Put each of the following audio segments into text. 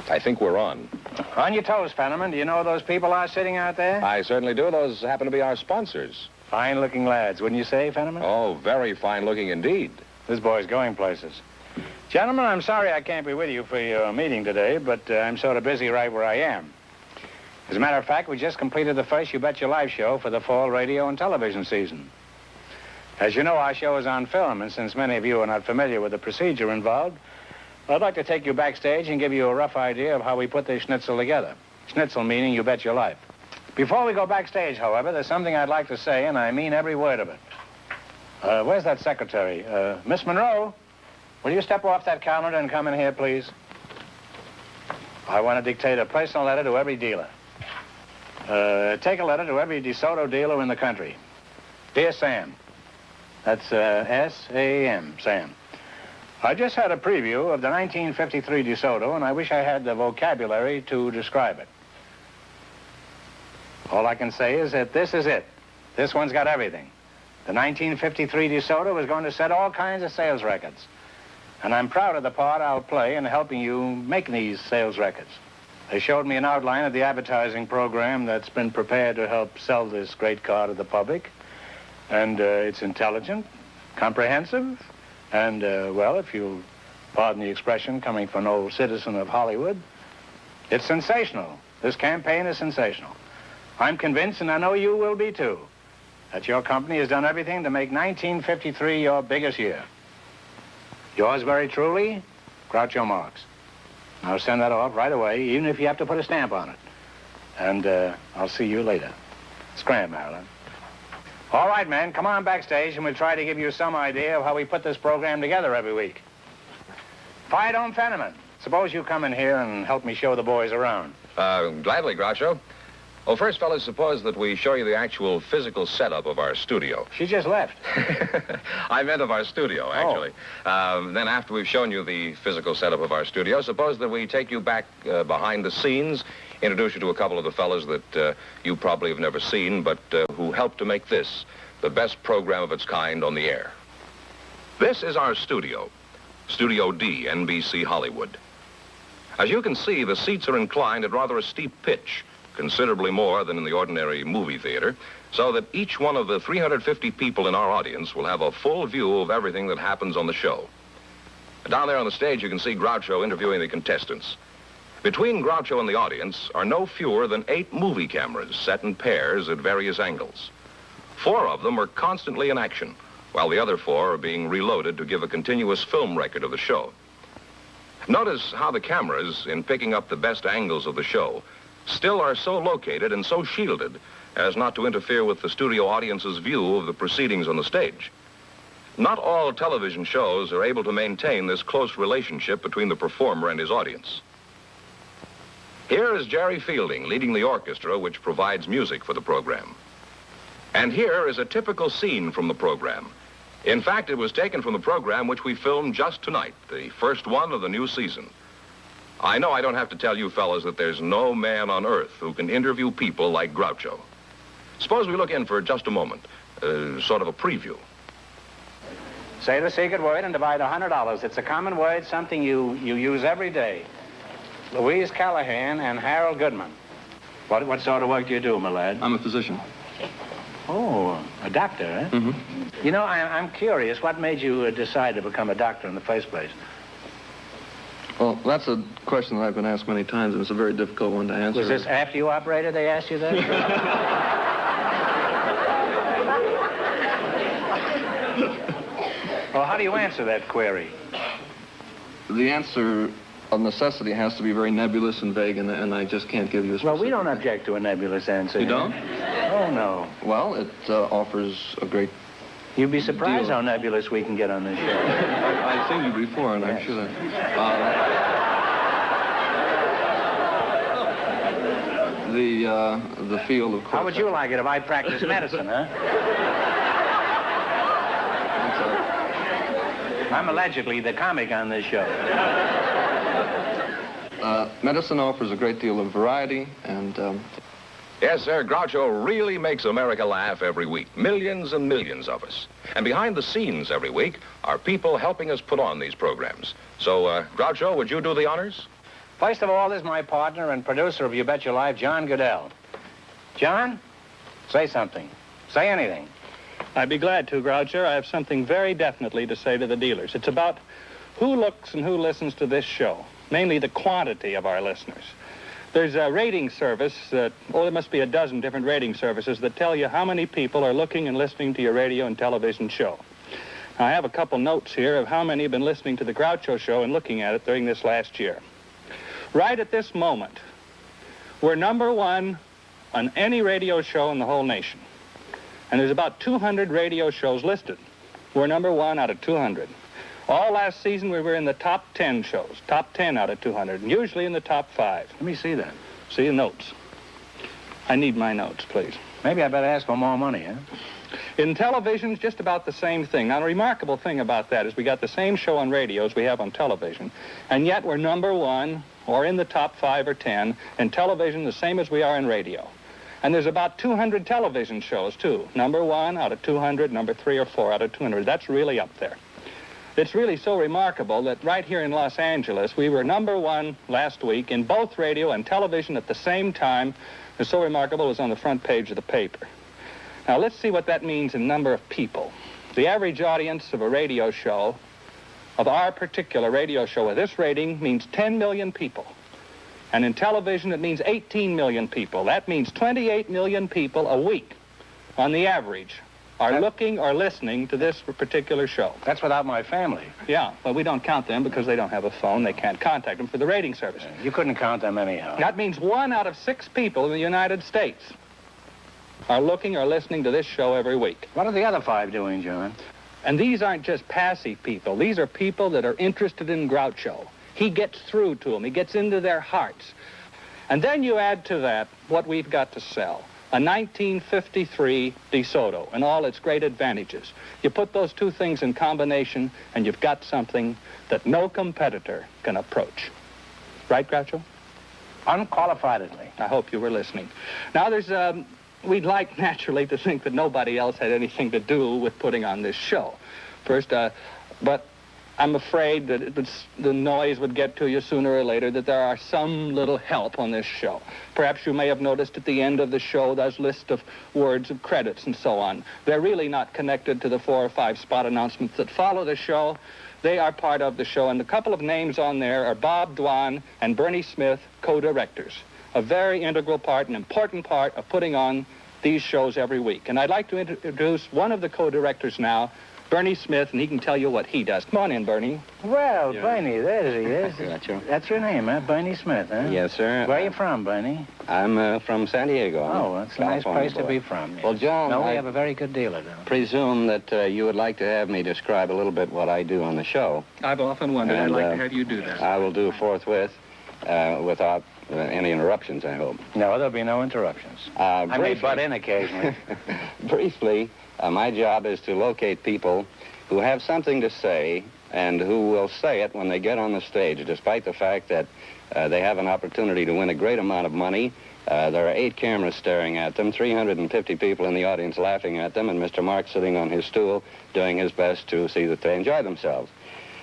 I think we're on. On your toes, Fenneman. Do you know who those people are sitting out there? I certainly do. Those happen to be our sponsors. Fine-looking lads, wouldn't you say, Fenneman? Oh, very fine-looking indeed. This boy's going places. Gentlemen, I'm sorry I can't be with you for your meeting today, but I'm sort of busy right where I am. As a matter of fact, we just completed the first You Bet Your Life show for the fall radio and television season. As you know, our show is on film, and since many of you are not familiar with the procedure involved, I'd like to take you backstage and give you a rough idea of how we put this schnitzel together. Schnitzel meaning You Bet Your Life. Before we go backstage, however, there's something I'd like to say, and I mean every word of it. Where's that secretary? Miss Monroe, will you step off that calendar and come in here, please? I want to dictate a personal letter to every dealer. Take a letter to every DeSoto dealer in the country. Dear Sam. That's S-A-M, Sam. I just had a preview of the 1953 DeSoto, and I wish I had the vocabulary to describe it. All I can say is that this is it. This one's got everything. The 1953 DeSoto is going to set all kinds of sales records. And I'm proud of the part I'll play in helping you make these sales records. They showed me an outline of the advertising program that's been prepared to help sell this great car to the public. And it's intelligent, comprehensive, and, well, if you'll pardon the expression coming from an old citizen of Hollywood, it's sensational. This campaign is sensational. I'm convinced, and I know you will be too, that your company has done everything to make 1953 your biggest year. Yours very truly, Groucho Marx. I'll send that off right away, even if you have to put a stamp on it. And I'll see you later. Scram, Marilyn. All right, men, come on backstage, and we'll try to give you some idea of how we put this program together every week. Fire Dome Fenneman, suppose you come in here and help me show the boys around. Gladly, Groucho. Well, first, fellas, suppose that we show you the actual physical setup of our studio. She just left. I meant of our studio, actually. Then after we've shown you the physical setup of our studio, suppose that we take you back behind the scenes, introduce you to a couple of the fellas that you probably have never seen, but who helped to make this the best program of its kind on the air. This is our studio, Studio D, NBC Hollywood. As you can see, the seats are inclined at rather a steep pitch, considerably more than in the ordinary movie theater, so that each one of the 350 people in our audience will have a full view of everything that happens on the show. Down there on the stage, you can see Groucho interviewing the contestants. Between Groucho and the audience are no fewer than 8 movie cameras set in pairs at various angles. 4 of them are constantly in action, while the other 4 are being reloaded to give a continuous film record of the show. Notice how the cameras, in picking up the best angles of the show, still are so located and so shielded as not to interfere with the studio audience's view of the proceedings on the stage. Not all television shows are able to maintain this close relationship between the performer and his audience. Here is Jerry Fielding leading the orchestra which provides music for the program. And here is a typical scene from the program. In fact, it was taken from the program which we filmed just tonight, the first one of the new season. I know I don't have to tell you fellas that there's no man on earth who can interview people like Groucho. Suppose we look in for just a moment, sort of a preview. Say the secret word and divide $100. It's a common word, something you use every day. Louise Callahan and Harold Goodman. What sort of work do you do, my lad? I'm a physician. Oh, a doctor, eh? Mm-hmm. You know, I'm curious. What made you decide to become a doctor in the first place? Well, that's a question that I've been asked many times, and it's a very difficult one to answer. Was this after you operated they asked you that? Well, how do you answer that query? The answer of necessity has to be very nebulous and vague, and I just can't give you a specific... Well, we don't object to a nebulous answer. You don't? Oh, no. Well, it offers a great... You'd be surprised how nebulous we can get on this show. I've seen you before, and yes. I'm sure that... the field, of course... How would you like it if I practiced medicine, huh? I'm allegedly the comic on this show. Medicine offers a great deal of variety, and... Yes, sir, Groucho really makes America laugh every week. Millions and millions of us. And behind the scenes every week are people helping us put on these programs. So, Groucho, would you do the honors? First of all, this is my partner and producer of You Bet Your Life, John Goodell. John, say something. Say anything. I'd be glad to, Groucho. I have something very definitely to say to the dealers. It's about who looks and who listens to this show, mainly the quantity of our listeners. There's a rating service there must be a dozen different rating services that tell you how many people are looking and listening to your radio and television show. Now, I have a couple notes here of how many have been listening to the Groucho show and looking at it during this last year. Right at this moment, we're number one on any radio show in the whole nation. And there's about 200 radio shows listed. We're number one out of 200. All last season, we were in the top 10 shows, top 10 out of 200, and usually in the top 5. Let me see that. See the notes. I need my notes, please. Maybe I better ask for more money, huh? In television, it's just about the same thing. Now, the remarkable thing about that is we got the same show on radio as we have on television, and yet we're number one or in the top 5 or 10 in television, the same as we are in radio. And there's about 200 television shows, too. Number 1 out of 200, number 3 or 4 out of 200. That's really up there. It's really so remarkable that right here in Los Angeles, we were number 1 last week in both radio and television at the same time. It's so remarkable it was on the front page of the paper. Now, let's see what that means in number of people. The average audience of a radio show, of our particular radio show with this rating, means 10 million people. And in television, it means 18 million people. That means 28 million people a week, on the average, are looking or listening to this particular show. That's without my family. Yeah, well, we don't count them because they don't have a phone. They can't contact them for the rating service. You couldn't count them anyhow. That means 1 out of 6 people in the United States are looking or listening to this show every week. What are the other 5 doing, John? And these aren't just passive people. These are people that are interested in Groucho. He gets through to them. He gets into their hearts. And then you add to that what we've got to sell. A 1953 DeSoto and all its great advantages. You put those two things in combination and you've got something that no competitor can approach. Right, Groucho? Unqualifiedly. I hope you were listening. Now, we'd like naturally to think that nobody else had anything to do with putting on this show. First, but I'm afraid that the noise would get to you sooner or later that there are some little help on this show. Perhaps you may have noticed at the end of the show there's a list of words of credits and so on. They're really not connected to the 4 or 5 spot announcements that follow the show. They are part of the show, and a couple of names on there are Bob Dwan and Bernie Smith, co-directors. A very integral part, an important part of putting on these shows every week. And I'd like to introduce one of the co-directors now, Bernie Smith, and he can tell you what he does. Come on in, Bernie. Well, yeah. Bernie, there he is. Gotcha. That's your name, huh? Bernie Smith, huh? Yes, sir. Where are you from, Bernie? I'm from San Diego. Oh, that's a nice place to be from. Yes. Well, John, no, we have a very good dealer, though. Presume that you would like to have me describe a little bit what I do on the show. I've often wondered. And, I'd like to have you do that. I will do forthwith without any interruptions, I hope. No, there'll be no interruptions. I may butt in occasionally. Briefly, my job is to locate people who have something to say and who will say it when they get on the stage, despite the fact that they have an opportunity to win a great amount of money. There are 8 cameras staring at them, 350 people in the audience laughing at them, and Mr. Marx sitting on his stool doing his best to see that they enjoy themselves.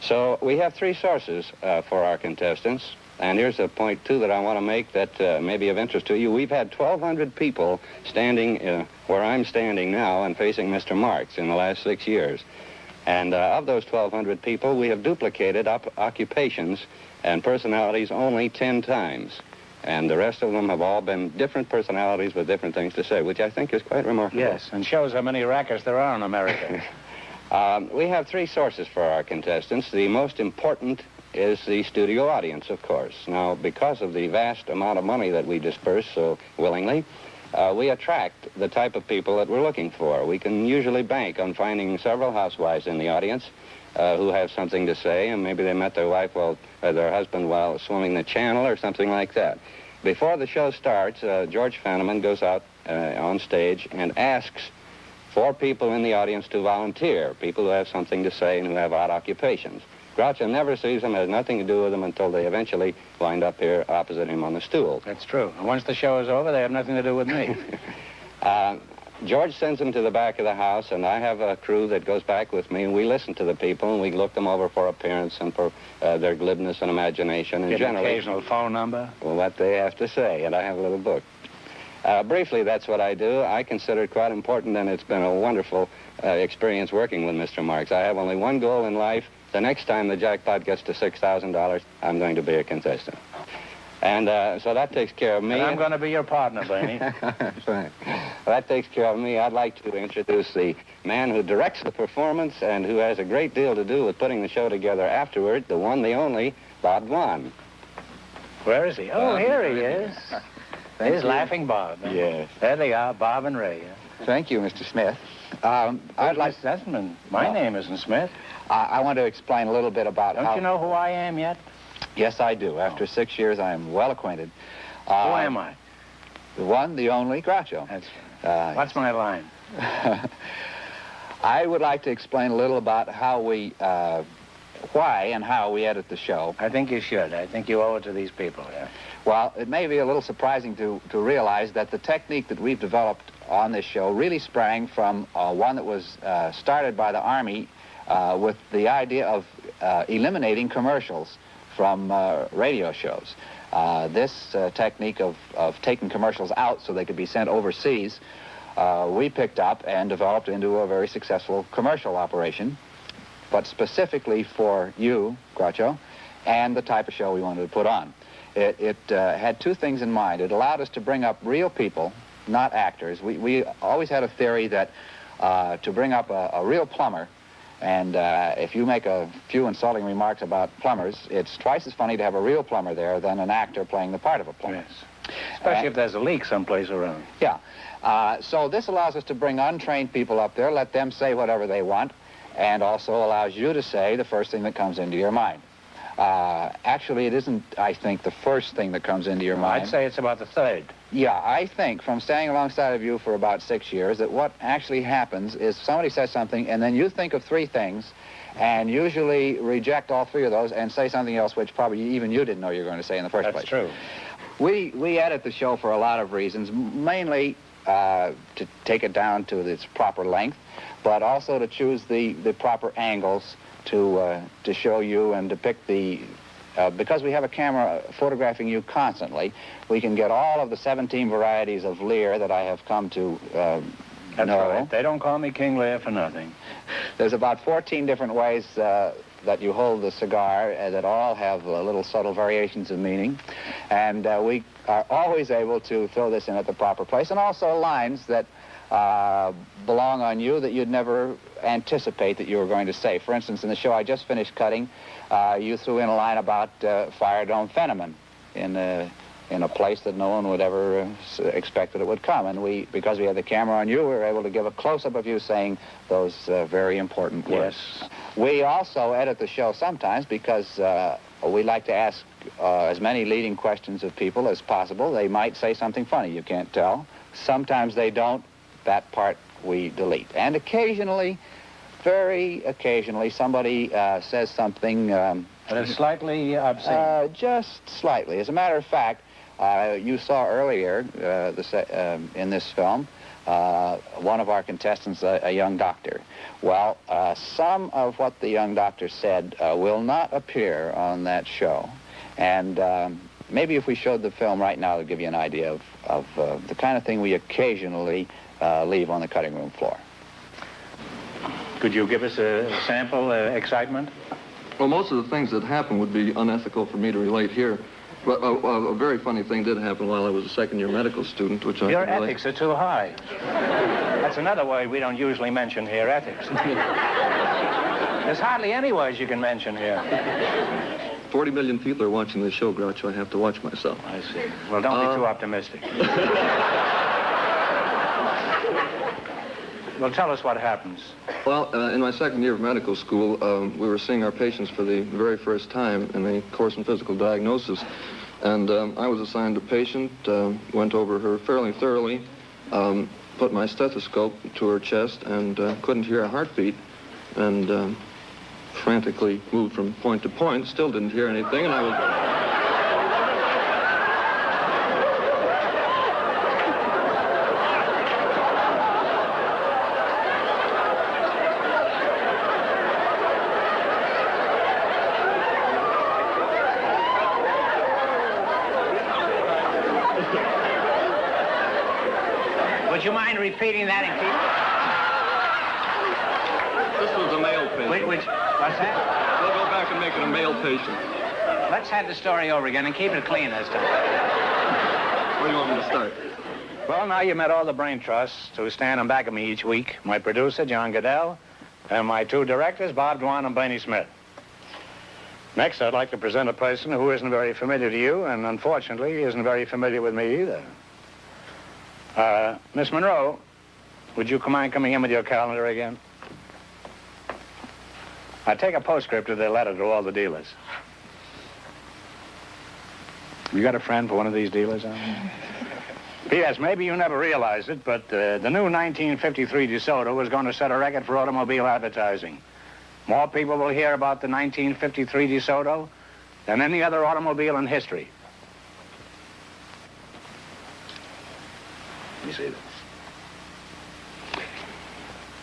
So we have 3 sources for our contestants. And here's a point, too, that I want to make that may be of interest to you. We've had 1,200 people standing where I'm standing now and facing Mr. Marx in the last 6 years. And of those 1,200 people, we have duplicated occupations and personalities only 10 times. And the rest of them have all been different personalities with different things to say, which I think is quite remarkable. Yes, and shows how many rackets there are in America. We have 3 sources for our contestants. The most important is the studio audience, of course. Now, because of the vast amount of money that we disperse so willingly, we attract the type of people that we're looking for. We can usually bank on finding several housewives in the audience who have something to say, and maybe they met their wife or their husband while swimming the channel or something like that. Before the show starts, George Fenneman goes out on stage and asks for people in the audience to volunteer, people who have something to say and who have odd occupations. Groucho never sees them, has nothing to do with them until they eventually wind up here opposite him on the stool. That's true. And once the show is over, they have nothing to do with me. George sends them to the back of the house, and I have a crew that goes back with me, and we listen to the people, and we look them over for appearance and for their glibness and imagination, and Get an generally... occasional phone number? Well, what they have to say, and I have a little book. Briefly, that's what I do. I consider it quite important, and it's been a wonderful experience working with Mr. Marx. I have only one goal in life. The next time the jackpot gets to $6,000, I'm going to be a contestant. And so that takes care of me. And I'm going to be your partner, Bernie. That's right. Well, that takes care of me. I'd like to introduce the man who directs the performance and who has a great deal to do with putting the show together afterward, the one, the only, Bob Dwan. Where is he? Oh, here he is. Here's Laughing Bob. Yes. There they are, Bob and Ray. Thank you, Mr. Smith. I'd like... Desmond, my name isn't Smith. I want to explain a little bit about Don't you know who I am yet? Yes, I do. After 6 years, I am well acquainted. Who am I? The one, the only, Groucho. That's what's my line? I would like to explain a little about how we, why and how we edit the show. I think you should. I think you owe it to these people. Yeah. Well, it may be a little surprising to realize that the technique that we've developed on this show really sprang from one that was started by the Army with the idea of eliminating commercials from radio shows. This technique of taking commercials out so they could be sent overseas, we picked up and developed into a very successful commercial operation, but specifically for you, Groucho, and the type of show we wanted to put on. It had two things in mind. It allowed us to bring up real people, not actors. We always had a theory that to bring up a real plumber, and if you make a few insulting remarks about plumbers, it's twice as funny to have a real plumber there than an actor playing the part of a plumber. Yes. Especially if there's a leak someplace around. Yeah. So this allows us to bring untrained people up there, let them say whatever they want, and also allows you to say the first thing that comes into your mind. Actually, it isn't, I think, the first thing that comes into your mind. I'd say it's about the third. Yeah, I think from standing alongside of you for about 6 years that what actually happens is somebody says something and then you think of three things and usually reject all three of those and say something else which probably even you didn't know you were going to say in the first place. That's true. We edit the show for a lot of reasons, mainly to take it down to its proper length, but also to choose the proper angles to show you and depict the... because we have a camera photographing you constantly, we can get all of the 17 varieties of Lear that I have come to That's know. right. They don't call me King Lear for nothing. There's about 14 different ways that you hold the cigar that all have little subtle variations of meaning. And we are always able to throw this in at the proper place. And also lines that belong on you that you'd never anticipate that you were going to say. For instance, in the show I just finished cutting, you threw in a line about fire dome Fenneman in a place that no one would ever expect that it would come. And because we had the camera on you, we were able to give a close-up of you saying those very important words. Yes. We also edit the show sometimes because we like to ask as many leading questions of people as possible. They might say something funny, you can't tell. Sometimes they don't. That part we delete. And occasionally, very occasionally, somebody says something... That is slightly obscene. Just slightly. As a matter of fact, you saw earlier in this film one of our contestants, a young doctor. Well, some of what the young doctor said will not appear on that show. And maybe if we showed the film right now, it'll give you an idea of the kind of thing we occasionally leave on the cutting room floor. Could you give us a sample excitement? Well, most of the things that happen would be unethical for me to relate here. But a very funny thing did happen while I was a second-year medical student, which I Your can relate. ethics are too high. That's another word we don't usually mention here, ethics. There's hardly any words you can mention here. 40 million people are watching this show, Groucho. I have to watch myself. I see. Well, don't be too optimistic. Well, tell us what happens. Well, in my second year of medical school, we were seeing our patients for the very first time in the course in physical diagnosis. And I was assigned a patient, went over her fairly thoroughly, put my stethoscope to her chest and couldn't hear a heartbeat, and frantically moved from point to point, still didn't hear anything, and I was... Would you mind repeating that and keep... This was a male patient. What's that? We'll go back and make it a male patient. Let's have the story over again and keep it clean this time. Where do you want me to start? Well, now you met all the brain trusts who stand in back of me each week. My producer, John Goodell, and my two directors, Bob Dwan and Blaney Smith. Next, I'd like to present a person who isn't very familiar to you, and unfortunately isn't very familiar with me either. Miss Monroe, would you mind coming in with your calendar again? I take a postscript of their letter to all the dealers. You got a friend for one of these dealers? P.S. Maybe you never realized it, but the new 1953 DeSoto was going to set a record for automobile advertising. More people will hear about the 1953 DeSoto than any other automobile in history. You see that?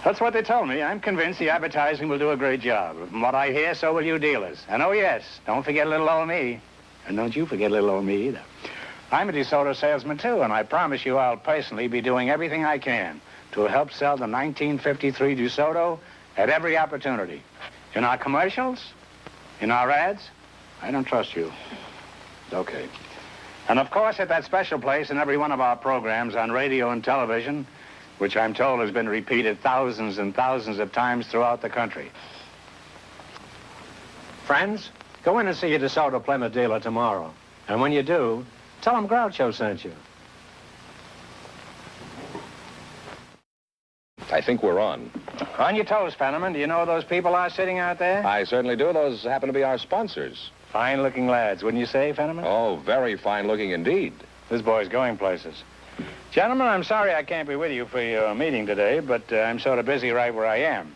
That's what they told me. I'm convinced the advertising will do a great job. From what I hear, so will you dealers. And oh, yes, don't forget little old me. And don't you forget little old me either. I'm a DeSoto salesman, too, and I promise you I'll personally be doing everything I can to help sell the 1953 DeSoto at every opportunity. In our commercials, in our ads, I don't trust you. Okay. And, of course, at that special place in every one of our programs on radio and television, which I'm told has been repeated thousands and thousands of times throughout the country. Friends, go in and see your DeSoto Plymouth dealer tomorrow. And when you do, tell him Groucho sent you. I think we're on. On your toes, Fenneman. Do you know who those people are sitting out there? I certainly do. Those happen to be our sponsors. Fine-looking lads, wouldn't you say, Fenneman? Oh, very fine-looking indeed. This boy's going places. Gentlemen, I'm sorry I can't be with you for your meeting today, but I'm sort of busy right where I am.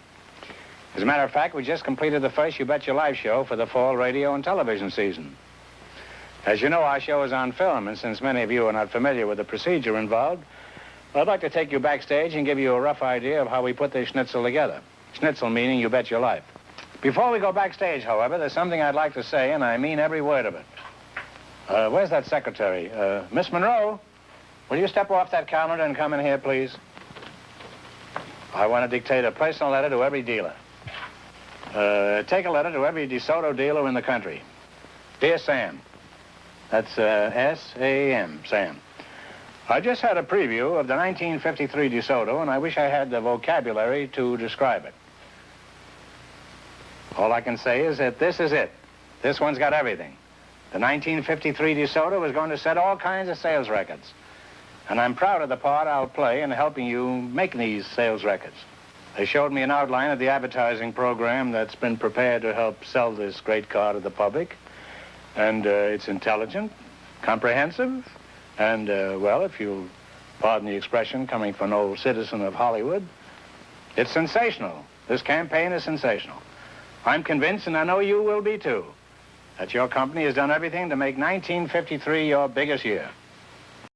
As a matter of fact, we just completed the first You Bet Your Life show for the fall radio and television season. As you know, our show is on film, and since many of you are not familiar with the procedure involved, I'd like to take you backstage and give you a rough idea of how we put this schnitzel together. Schnitzel meaning You Bet Your Life. Before we go backstage, however, there's something I'd like to say, and I mean every word of it. Where's that secretary? Miss Monroe, will you step off that calendar and come in here, please? I want to dictate a personal letter to every dealer. Take a letter to every DeSoto dealer in the country. Dear Sam. That's S-A-M, Sam. I just had a preview of the 1953 DeSoto, and I wish I had the vocabulary to describe it. All I can say is that this is it. This one's got everything. The 1953 DeSoto is going to set all kinds of sales records. And I'm proud of the part I'll play in helping you make these sales records. They showed me an outline of the advertising program that's been prepared to help sell this great car to the public. And it's intelligent, comprehensive, and, well, if you'll pardon the expression coming from an old citizen of Hollywood, it's sensational. This campaign is sensational. I'm convinced, and I know you will be too, that your company has done everything to make 1953 your biggest year.